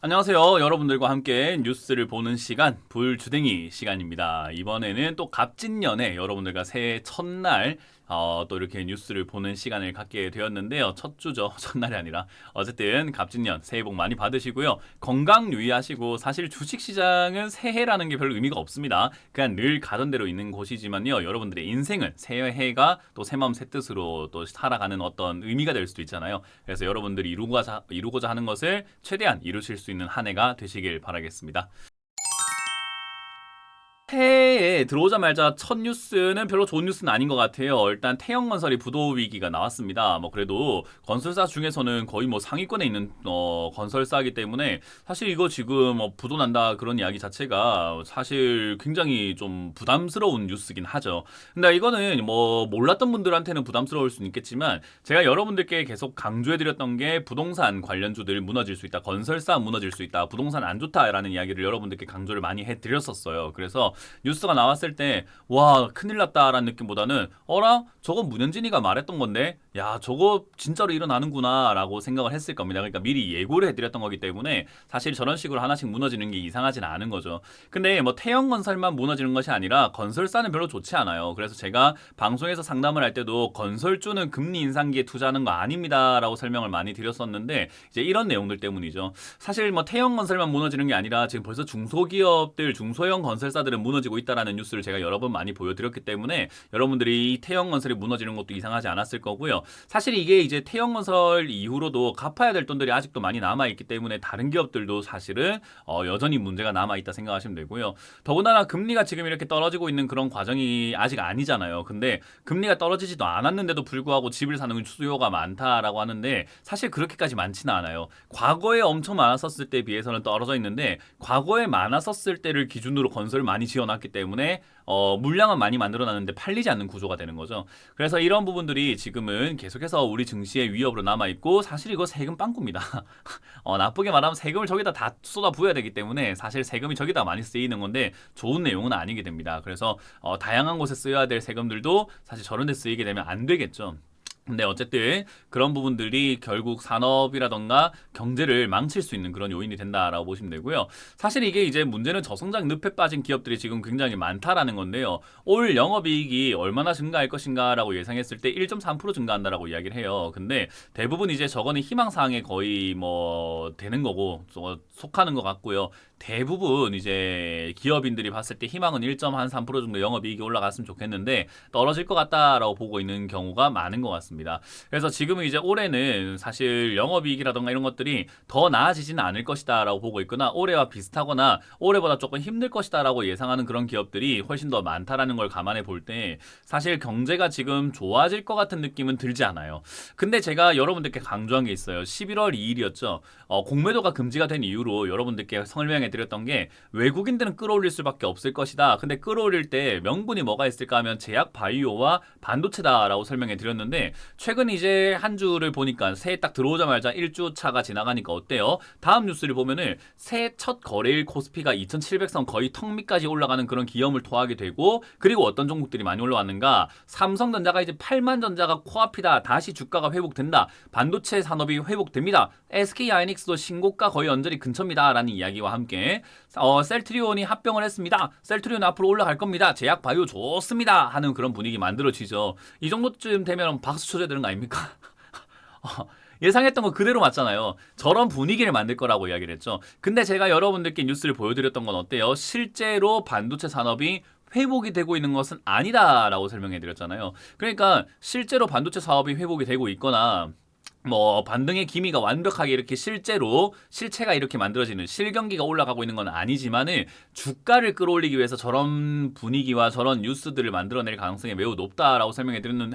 안녕하세요. 여러분들과 함께 뉴스를 보는 시간, 불주댕이 시간입니다. 이번에는 또 갑진년에 여러분들과 새해 첫날 또 이렇게 뉴스를 보는 시간을 갖게 되었는데요. 첫 주죠. 첫날이 아니라. 어쨌든 갑진년 새해 복 많이 받으시고요. 건강 유의하시고 사실 주식시장은 새해라는 게 별로 의미가 없습니다. 그냥 늘 가던 대로 있는 곳이지만요. 여러분들의 인생은 새해가 또 새마음 새뜻으로 또 살아가는 어떤 의미가 될 수도 있잖아요. 그래서 여러분들이 이루고자 하는 것을 최대한 이루실 수 있는 한 해가 되시길 바라겠습니다. 새해에 들어오자마자 첫 뉴스는 별로 좋은 뉴스는 아닌 것 같아요. 일단 태영건설이 부도 위기가 나왔습니다. 뭐 그래도 건설사 중에서는 거의 뭐 상위권에 있는 건설사이기 때문에 사실 이거 지금 부도 난다 그런 이야기 자체가 사실 굉장히 좀 부담스러운 뉴스긴 하죠. 근데 이거는 뭐 몰랐던 분들한테는 부담스러울 수는 있겠지만 제가 여러분들께 계속 강조해드렸던 게 부동산 관련주들 무너질 수 있다, 건설사 무너질 수 있다, 부동산 안 좋다라는 이야기를 여러분들께 강조를 많이 해드렸었어요. 그래서 뉴스가 나왔을 때 와 큰일 났다라는 느낌보다는 어라 저건 문현진이가 말했던 건데 야 저거 진짜로 일어나는구나 라고 생각을 했을 겁니다. 그러니까 미리 예고를 해드렸던 거기 때문에 사실 저런 식으로 하나씩 무너지는 게 이상하진 않은 거죠. 근데 뭐 태영건설만 무너지는 것이 아니라 건설사는 별로 좋지 않아요. 그래서 제가 방송에서 상담을 할 때도 건설주는 금리 인상기에 투자하는 거 아닙니다 라고 설명을 많이 드렸었는데 이제 이런 내용들 때문이죠. 사실 뭐 태영건설만 무너지는 게 아니라 지금 벌써 중소기업들 중소형 건설사들은 무너지고 있다라는 뉴스를 제가 여러 번 많이 보여드렸기 때문에 여러분들이 이 태영건설이 무너지는 것도 이상하지 않았을 거고요. 사실 이게 이제 태영건설 이후로도 갚아야 될 돈들이 아직도 많이 남아있기 때문에 다른 기업들도 사실은 여전히 문제가 남아있다 생각하시면 되고요. 더군다나 금리가 지금 이렇게 떨어지고 있는 그런 과정이 아직 아니잖아요. 근데 금리가 떨어지지도 않았는데도 불구하고 집을 사는 수요가 많다라고 하는데 사실 그렇게까지 많지는 않아요. 과거에 엄청 많았었을 때에 비해서는 떨어져 있는데 과거에 많았었을 때를 기준으로 건설을 많이 지어놨기 때문에 물량은 많이 만들어놨는데 팔리지 않는 구조가 되는 거죠. 그래서 이런 부분들이 지금은 계속해서 우리 증시의 위협으로 남아있고 사실 이거 세금 빵꾸입니다. 나쁘게 말하면 세금을 저기다 다 쏟아 부어야 되기 때문에 사실 세금이 저기다 많이 쓰이는 건데 좋은 내용은 아니게 됩니다. 그래서 다양한 곳에 쓰여야 될 세금들도 사실 저런 데 쓰이게 되면 안 되겠죠. 근데 어쨌든 그런 부분들이 결국 산업이라던가 경제를 망칠 수 있는 그런 요인이 된다라고 보시면 되고요. 사실 이게 이제 문제는 저성장 늪에 빠진 기업들이 지금 굉장히 많다라는 건데요. 올 영업이익이 얼마나 증가할 것인가라고 예상했을 때 1.3% 증가한다라고 이야기를 해요. 근데 대부분 이제 저거는 희망사항에 거의 뭐 되는 거고 속하는 것 같고요. 대부분 이제 기업인들이 봤을 때 희망은 1.3% 정도 영업이익이 올라갔으면 좋겠는데 떨어질 것 같다라고 보고 있는 경우가 많은 것 같습니다. 그래서 지금은 이제 올해는 사실 영업이익이라던가 이런 것들이 더 나아지지는 않을 것이다라고 보고 있거나 올해와 비슷하거나 올해보다 조금 힘들 것이다라고 예상하는 그런 기업들이 훨씬 더 많다라는 걸 감안해 볼 때 사실 경제가 지금 좋아질 것 같은 느낌은 들지 않아요. 근데 제가 여러분들께 강조한 게 있어요. 11월 2일이었죠. 공매도가 금지가 된 이후로 여러분들께 설명해 드렸던 게 외국인들은 끌어올릴 수밖에 없을 것이다. 근데 끌어올릴 때 명분이 뭐가 있을까 하면 제약 바이오와 반도체다라고 설명해 드렸는데 최근 이제 한 주를 보니까 새해 딱 들어오자마자 1주 차가 지나가니까 어때요? 다음 뉴스를 보면은 새해 첫 거래일 코스피가 2700선 거의 턱 밑까지 올라가는 그런 기염을 토하게 되고 그리고 어떤 종목들이 많이 올라왔는가? 삼성전자가 이제 8만 전자가 코앞이다. 다시 주가가 회복된다. 반도체 산업이 회복됩니다. SK하이닉스도 신고가 거의 언저리 근처입니다. 라는 이야기와 함께 셀트리온이 합병을 했습니다. 셀트리온 앞으로 올라갈 겁니다. 제약 바이오 좋습니다. 하는 그런 분위기 만들어지죠. 이 정도쯤 되면 박수 쳐줘야 되는 거 아닙니까? 예상했던 거 그대로 맞잖아요. 저런 분위기를 만들 거라고 이야기를 했죠. 근데 제가 여러분들께 뉴스를 보여드렸던 건 어때요? 실제로 반도체 산업이 회복이 되고 있는 것은 아니다라고 설명해 드렸잖아요. 그러니까 실제로 반도체 사업이 회복이 되고 있거나 뭐 반등의 기미가 완벽하게 이렇게 실제로 실체가 이렇게 만들어지는 실경기가 올라가고 있는 건 아니지만은 주가를 끌어올리기 위해서 저런 분위기와 저런 뉴스들을 만들어낼 가능성이 매우 높다라고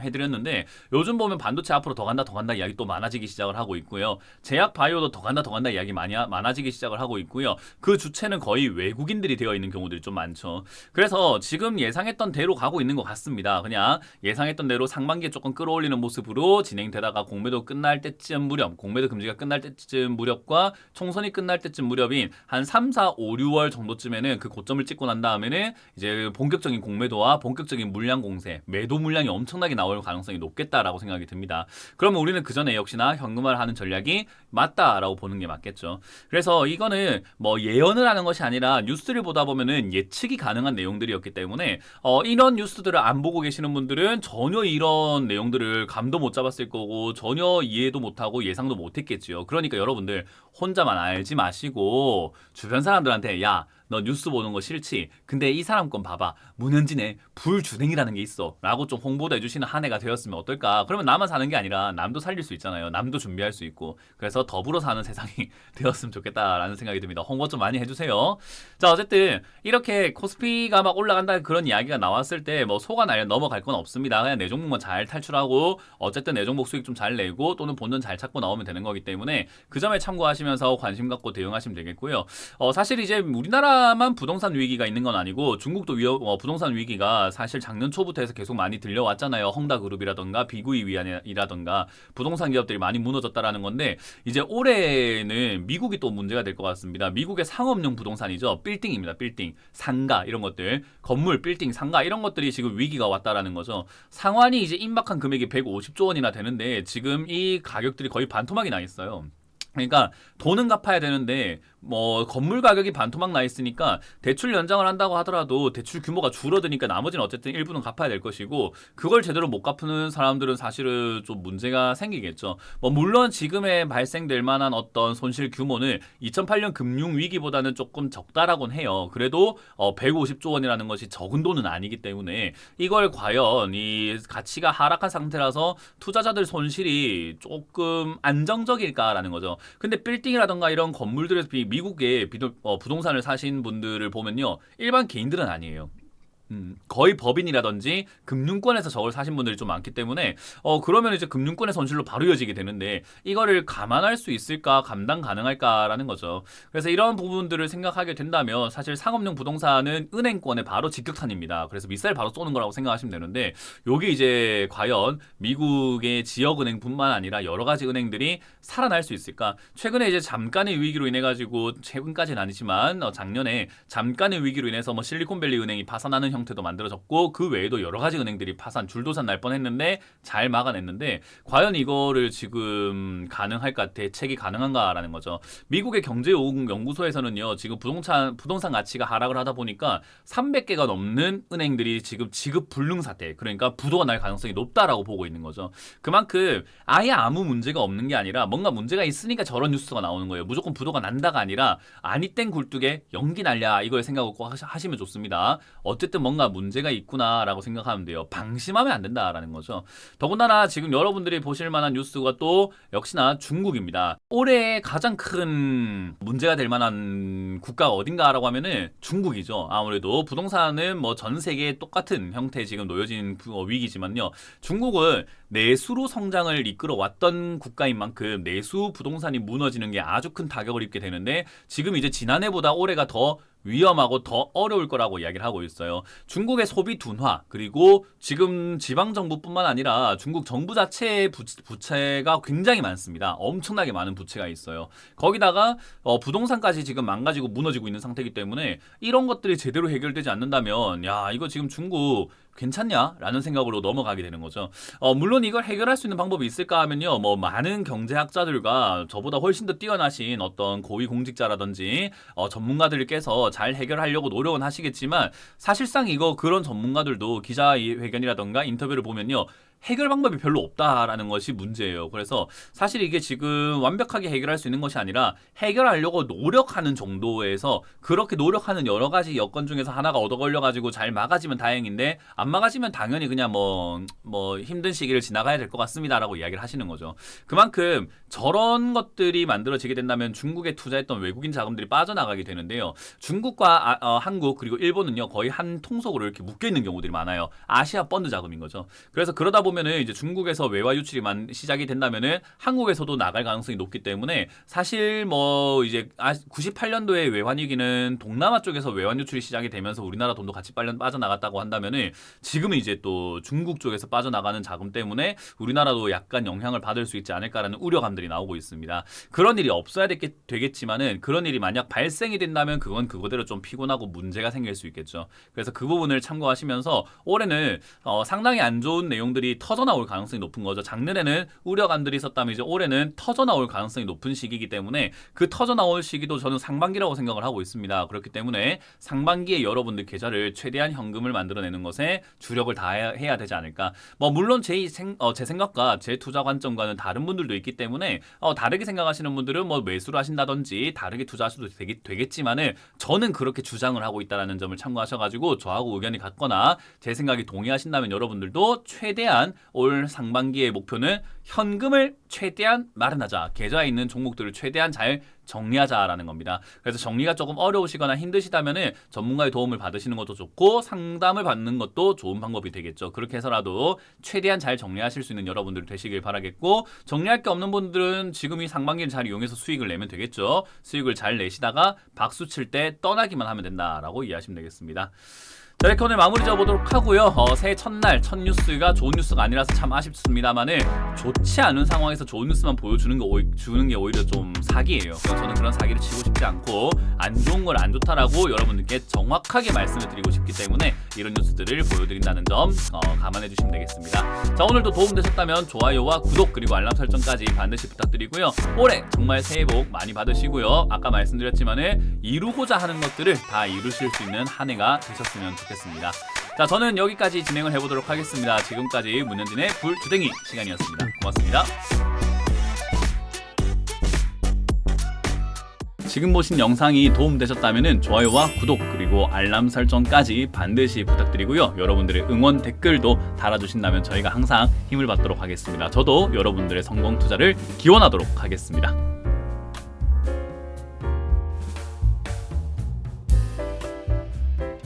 해드렸는데 요즘 보면 반도체 앞으로 더 간다 이야기 또 많아지기 시작을 하고 있고요. 제약 바이오도 더 간다 이야기 많아지기 시작을 하고 있고요. 그 주체는 거의 외국인들이 되어 있는 경우들이 좀 많죠. 그래서 지금 예상했던 대로 가고 있는 것 같습니다. 그냥 예상했던 대로 상반기에 조금 끌어올리는 모습으로 진행되다가 공매도 끝날 때쯤 무렵, 공매도 금지가 끝날 때쯤 무렵과 총선이 끝날 때쯤 무렵인 한 3, 4, 5, 6월 정도쯤에는 그 고점을 찍고 난 다음에는 이제 본격적인 공매도와 본격적인 물량 공세, 매도 물량이 엄청나게 나올 가능성이 높겠다라고 생각이 듭니다. 그러면 우리는 그 전에 역시나 현금화를 하는 전략이 맞다라고 보는 게 맞겠죠. 그래서 이거는 뭐 예언을 하는 것이 아니라 뉴스를 보다 보면은 예측이 가능한 내용들이었기 때문에 이런 뉴스들을 안 보고 계시는 분들은 전혀 이런 내용들을 감도 못 잡았을 거고 전혀 이해도 못하고 예상도 못했겠지요. 그러니까 여러분들 혼자만 알지 마시고 주변 사람들한테 야, 너 뉴스 보는 거 싫지? 근데 이 사람 건 봐봐. 문현진의 불주댕이라는 게 있어. 라고 좀 홍보도 해주시는 한 해가 되었으면 어떨까? 그러면 나만 사는 게 아니라 남도 살릴 수 있잖아요. 남도 준비할 수 있고. 그래서 더불어 사는 세상이 되었으면 좋겠다라는 생각이 듭니다. 홍보 좀 많이 해주세요. 자, 어쨌든 이렇게 코스피가 막 올라간다 그런 이야기가 나왔을 때 뭐 속아 날려 넘어갈 건 없습니다. 그냥 내 종목만 잘 탈출하고 어쨌든 내 종목 수익 좀 잘 내고 또는 본전 잘 찾고 나오면 되는 거기 때문에 그 점에 참고하시면서 관심 갖고 대응하시면 되겠고요. 사실 이제 우리나라만 부동산 위기가 있는 건 아니고 중국도 부동산 위기가 사실 작년 초부터 해서 계속 많이 들려왔잖아요. 헝다그룹이라던가 비구이위안이라던가 부동산 기업들이 많이 무너졌다라는 건데 이제 올해는 미국이 또 문제가 될 것 같습니다. 미국의 상업용 부동산이죠. 빌딩입니다. 빌딩, 상가 이런 것들, 건물, 빌딩, 상가 이런 것들이 지금 위기가 왔다라는 거죠. 상환이 이제 임박한 금액이 150조 원이나 되는데 지금 이 가격들이 거의 반토막이 나 있어요. 그러니까 돈은 갚아야 되는데 뭐 건물 가격이 반토막 나 있으니까 대출 연장을 한다고 하더라도 대출 규모가 줄어드니까 나머지는 어쨌든 일부는 갚아야 될 것이고 그걸 제대로 못 갚는 사람들은 사실은 좀 문제가 생기겠죠. 뭐 물론 지금에 발생될 만한 어떤 손실 규모는 2008년 금융 위기보다는 조금 적다라고는 해요. 그래도 150조 원이라는 것이 적은 돈은 아니기 때문에 이걸 과연 이 가치가 하락한 상태라서 투자자들 손실이 조금 안정적일까라는 거죠. 근데 빌딩이라던가 이런 건물들에서 미국의 부동산을 사신 분들을 보면요. 일반 개인들은 아니에요. 거의 법인이라든지 금융권에서 저걸 사신 분들이 좀 많기 때문에 그러면 이제 금융권의 손실로 바로 이어지게 되는데 이거를 감안할 수 있을까 감당 가능할까라는 거죠. 그래서 이런 부분들을 생각하게 된다면 사실 상업용 부동산은 은행권의 바로 직격탄입니다. 그래서 미사일 바로 쏘는 거라고 생각하시면 되는데 여기 이제 과연 미국의 지역은행뿐만 아니라 여러 가지 은행들이 살아날 수 있을까? 최근에 이제 잠깐의 위기로 인해 가지고 최근까지는 아니지만 작년에 잠깐의 위기로 인해서 뭐 실리콘밸리 은행이 파산하는 형태도 만들어졌고 그 외에도 여러 가지 은행들이 파산 줄도산 날 뻔했는데 잘 막아냈는데 과연 이거를 지금 가능할까 대책이 가능한가라는 거죠. 미국의 경제연구소에서는요 지금 부동산 가치가 하락을 하다 보니까 300개가 넘는 은행들이 지금 지급 불능 사태 그러니까 부도가 날 가능성이 높다라고 보고 있는 거죠. 그만큼 아예 아무 문제가 없는 게 아니라 뭔가 문제가 있으니까 저런 뉴스가 나오는 거예요. 무조건 부도가 난다가 아니라 아니 땡 굴뚝에 연기 날랴 이걸 생각을 꼭 하시면 좋습니다. 어쨌든 뭔가 문제가 있구나라고 생각하면 돼요. 방심하면 안 된다라는 거죠. 더군다나 지금 여러분들이 보실 만한 뉴스가 또 역시나 중국입니다. 올해 가장 큰 문제가 될 만한 국가가 어딘가라고 하면은 중국이죠. 아무래도 부동산은 뭐 전 세계에 똑같은 형태에 지금 놓여진 위기지만요. 중국은 내수로 성장을 이끌어 왔던 국가인 만큼 내수 부동산이 무너지는 게 아주 큰 타격을 입게 되는데 지금 이제 지난해보다 올해가 더 위험하고 더 어려울 거라고 이야기를 하고 있어요. 중국의 소비 둔화 그리고 지금 지방정부뿐만 아니라 중국 정부 자체의 부채가 굉장히 많습니다. 엄청나게 많은 부채가 있어요. 거기다가 부동산까지 지금 망가지고 무너지고 있는 상태이기 때문에 이런 것들이 제대로 해결되지 않는다면 야 이거 지금 중국 괜찮냐? 라는 생각으로 넘어가게 되는 거죠. 물론 이걸 해결할 수 있는 방법이 있을까 하면요. 뭐 많은 경제학자들과 저보다 훨씬 더 뛰어나신 어떤 고위공직자라든지 전문가들께서 잘 해결하려고 노력은 하시겠지만 사실상 이거 그런 전문가들도 기자회견이라든가 인터뷰를 보면요. 해결 방법이 별로 없다라는 것이 문제예요. 그래서 사실 이게 지금 완벽하게 해결할 수 있는 것이 아니라 해결하려고 노력하는 정도에서 그렇게 노력하는 여러 가지 여건 중에서 하나가 얻어 걸려가지고 잘 막아지면 다행인데 안 막아지면 당연히 그냥 뭐 힘든 시기를 지나가야 될 것 같습니다라고 이야기를 하시는 거죠. 그만큼 저런 것들이 만들어지게 된다면 중국에 투자했던 외국인 자금들이 빠져나가게 되는데요. 중국과 한국 그리고 일본은요 거의 한 통속으로 이렇게 묶여 있는 경우들이 많아요. 아시아 펀드 자금인 거죠. 그래서 그러다 보면 보면은 이제 중국에서 외화 유출이 시작이 된다면은 한국에서도 나갈 가능성이 높기 때문에 사실 뭐 이제 98년도에 외환위기는 동남아 쪽에서 외환 유출이 시작이 되면서 우리나라 돈도 같이 빠져나갔다고 한다면은 지금은 이제 또 중국 쪽에서 빠져나가는 자금 때문에 우리나라도 약간 영향을 받을 수 있지 않을까라는 우려감들이 나오고 있습니다. 그런 일이 없어야 되겠지만은 그런 일이 만약 발생이 된다면 그건 그거대로 좀 피곤하고 문제가 생길 수 있겠죠. 그래서 그 부분을 참고하시면서 올해는 상당히 안 좋은 내용들이 터져나올 가능성이 높은 거죠. 작년에는 우려감들이 있었다면 이제 올해는 터져나올 가능성이 높은 시기이기 때문에 그 터져나올 시기도 저는 상반기라고 생각을 하고 있습니다. 그렇기 때문에 상반기에 여러분들 계좌를 최대한 현금을 만들어내는 것에 주력을 다해야 되지 않을까. 뭐 물론 제 생각과 제 투자 관점과는 다른 분들도 있기 때문에 다르게 생각하시는 분들은 뭐 매수를 하신다든지 다르게 투자하셔도 되겠지만은 저는 그렇게 주장을 하고 있다는 점을 참고하셔가지고 저하고 의견이 같거나 제 생각이 동의하신다면 여러분들도 최대한 올 상반기의 목표는 현금을 최대한 마련하자. 계좌에 있는 종목들을 최대한 잘 정리하자라는 겁니다. 그래서 정리가 조금 어려우시거나 힘드시다면은 전문가의 도움을 받으시는 것도 좋고 상담을 받는 것도 좋은 방법이 되겠죠. 그렇게 해서라도 최대한 잘 정리하실 수 있는 여러분들 되시길 바라겠고, 정리할 게 없는 분들은 지금 이 상반기를 잘 이용해서 수익을 내면 되겠죠. 수익을 잘 내시다가 박수 칠 때 떠나기만 하면 된다라고 이해하시면 되겠습니다. 자, 이렇게 오늘 마무리 지어보도록 하고요. 새해 첫날 첫 뉴스가 좋은 뉴스가 아니라서 참 아쉽습니다만은 좋지 않은 상황에서 좋은 뉴스만 보여주는 게 오히려 좀 사기예요. 그래서 저는 그런 사기를 치고 싶지 않고 안 좋은 걸 안 좋다라고 여러분들께 정확하게 말씀을 드리고 싶기 때문에 이런 뉴스들을 보여드린다는 점 감안해 주시면 되겠습니다. 자, 오늘도 도움되셨다면 좋아요와 구독 그리고 알람 설정까지 반드시 부탁드리고요. 올해 정말 새해 복 많이 받으시고요. 아까 말씀드렸지만은 이루고자 하는 것들을 다 이루실 수 있는 한 해가 되셨으면 좋겠습니다. 자, 저는 여기까지 진행을 해보도록 하겠습니다. 지금까지 문현진의 불투댕이 시간이었습니다. 고맙습니다. 지금 보신 영상이 도움되셨다면 좋아요와 구독 그리고 알람 설정까지 반드시 부탁드리고요. 여러분들의 응원 댓글도 달아주신다면 저희가 항상 힘을 받도록 하겠습니다. 저도 여러분들의 성공 투자를 기원하도록 하겠습니다.